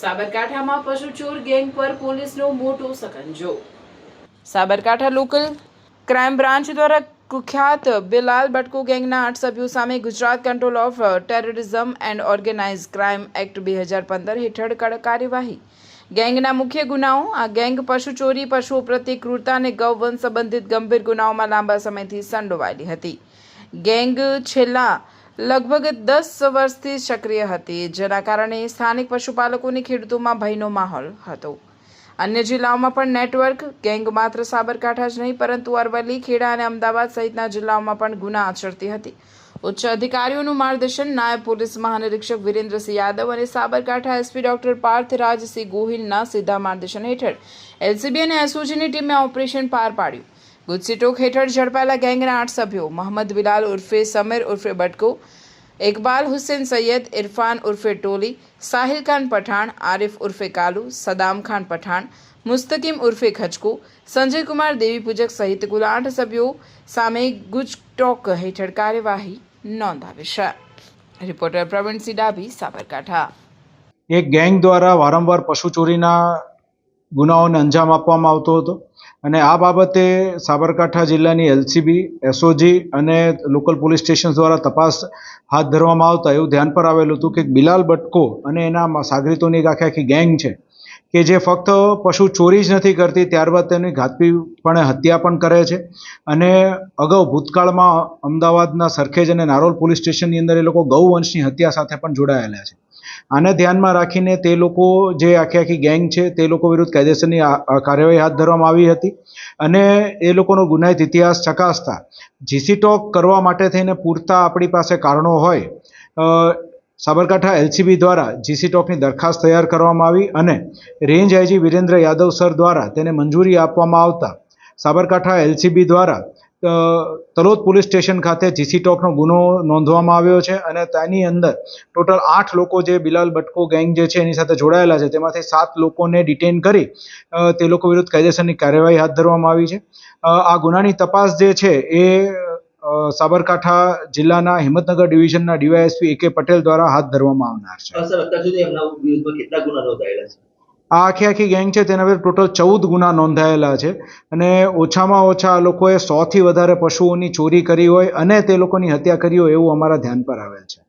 સાબરકાંઠામાં પશુ ચોર ગેંગ પર પોલીસનો મોટો સકંજો। સાબરકાંઠા લોકલ ક્રાઇમ બ્રાન્ચ દ્વારા કુખ્યાત બિલાલ બટકો ગેંગના 8 સભ્યો સામે Gujarat control of terrorism and organise crime act 2015 હેઠળ કડક કાર્યવાહી। ગેંગના મુખ્ય ગુનાઓ: આ ગેંગ પશુ ચોરી, પશુઓ પ્રત્યે ક્રૂરતા અને ગૌવંશ સંબંધિત ગંભીર ગુનાઓમાં લાંબા સમયથી સંડોવાયેલી હતી। ગેંગ છેલ્લા લગભગ 10 વર્ષથી સક્રિય હતી, જેના કારણે સ્થાનિક પશુપાલકોની ખેડૂતોમાં ભયનો માહોલ હતો। અન્ય જિલ્લાઓમાં પણ નેટવર્ક ગેંગ માત્ર સાબરકાંઠા જ નહીં પરંતુ અરવલ્લી, ખેડા અને અમદાવાદ સહિતના જિલ્લાઓમાં પણ ગુના આચરતી હતી। ઉચ્ચ અધિકારીઓનું માર્ગદર્શન, નાયબ પોલીસ મહાનિરીક્ષક વિરેન્દ્રસિંહ યાદવ અને સાબરકાંઠા એસપી ડોક્ટર પાર્થરાજસિંહ ગોહિલના સીધા માર્ગદર્શન હેઠળ એલસીબી અને એસઓજીની ટીમે ઓપરેશન પાર પાડ્યું। ગુજસીટોક હેઠળ ઝડપાયેલા ગેંગના 8 સભ્યો મોહમ્મદ બિલાલ ઉર્ફે સમીર ઉર્ફે બટકો, ઇકબાલ હુસૈન સૈયદ, ઇરફાન ઉર્ફે ટોલી, સાહિલ ખાન પઠાણ, આરિફ ઉર્ફે કાલુ, સદામ ખાન પઠાણ, મુસ્તકીમ ઉર્ફે ખચકો, સંજય કુમાર દેવી પૂજક સહિત કુલ 8 સભ્યો સામે ગુજટોક હેઠળ કાર્યવાહી નોંધાવી છે। રિપોર્ટર પ્રવીણસિંહ ડાભી, સાબરકાંઠા। એક ગેંગ દ્વારા વારંવાર પશુ ચોરીના ગુનાઓને અંજામ આપવામાં આવતો હતો અને આ બાબતે સાબરકાંઠા જિલ્લાની એલસીબી, એસઓજી અને લોકલ પોલીસ સ્ટેશન દ્વારા તપાસ હાથ ધરવામાં આવતા એવું ધ્યાન પર આવેલું હતું કે બિલાલ બટકો અને એના સાગરીતોની એક આખી ગેંગ છે કે જે ફક્ત પશુ ચોરી જ નથી કરતી, ત્યારબાદ તેની ઘાતકીપણે હત્યા પણ કરે છે અને અગાઉ ભૂતકાળમાં અમદાવાદના સરખેજ અને નારોલ પોલીસ સ્ટેશનની અંદર એ લોકો ગૌવંશની હત્યા સાથે પણ જોડાયેલા છે। આને ધ્યાનમાં રાખીને તે લોકો જે આખી ગેંગ છે તે લોકો વિરુદ્ધ કાયદેસરની કાર્યવાહી હાથ ધરવામાં આવી હતી અને એ લોકોનો ગુનાહિત ઇતિહાસ ચકાસતા જીસીટોક કરવા માટે થઈને પૂરતા આપણી પાસે કારણો હોય સાબરકાંઠા એલસીબી દ્વારા જીસીટોકની દરખાસ્ત તૈયાર કરવામાં આવી અને range IG Virendra Yadav sir દ્વારા તેને મંજૂરી આપવામાં આવતા સાબરકાંઠા એલસીબી દ્વારા તલોદ પોલીસ સ્ટેશન ખાતે જીસીટોકનો ગુનો નોંધવામાં આવ્યો છે અને તેની અંદર ટોટલ 8 લોકો જે બિલાલ બટકો ગેંગ જે છે એની સાથે જોડાયેલા છે તેમાંથી 7 લોકોને ડિટેન કરી તે લોકો વિરુદ્ધ કાયદેસરની કાર્યવાહી હાથ ધરવામાં આવી છે। આ ગુનાની તપાસ જે છે એ સાબરકાંઠા જિલ્લાના હિંમતનગર ડિવિઝનના ડીવાયએસપી AK પટેલ દ્વારા હાથ ધરવામાં આવનાર છે। સર, અત્યાર સુધી એમના વિરુદ્ધમાં કેટલા ગુના નોંધાયેલા છે? આ આખી ગેંગ છે તેના પર ટોટલ 14 ગુના નોંધાયેલા છે અને ઓછામાં ઓછા આ લોકોએ 100થી વધારે પશુઓની ચોરી કરી હોય અને તે લોકોની હત્યા કરી હોય એવું અમારા ધ્યાન પર આવેલ છે।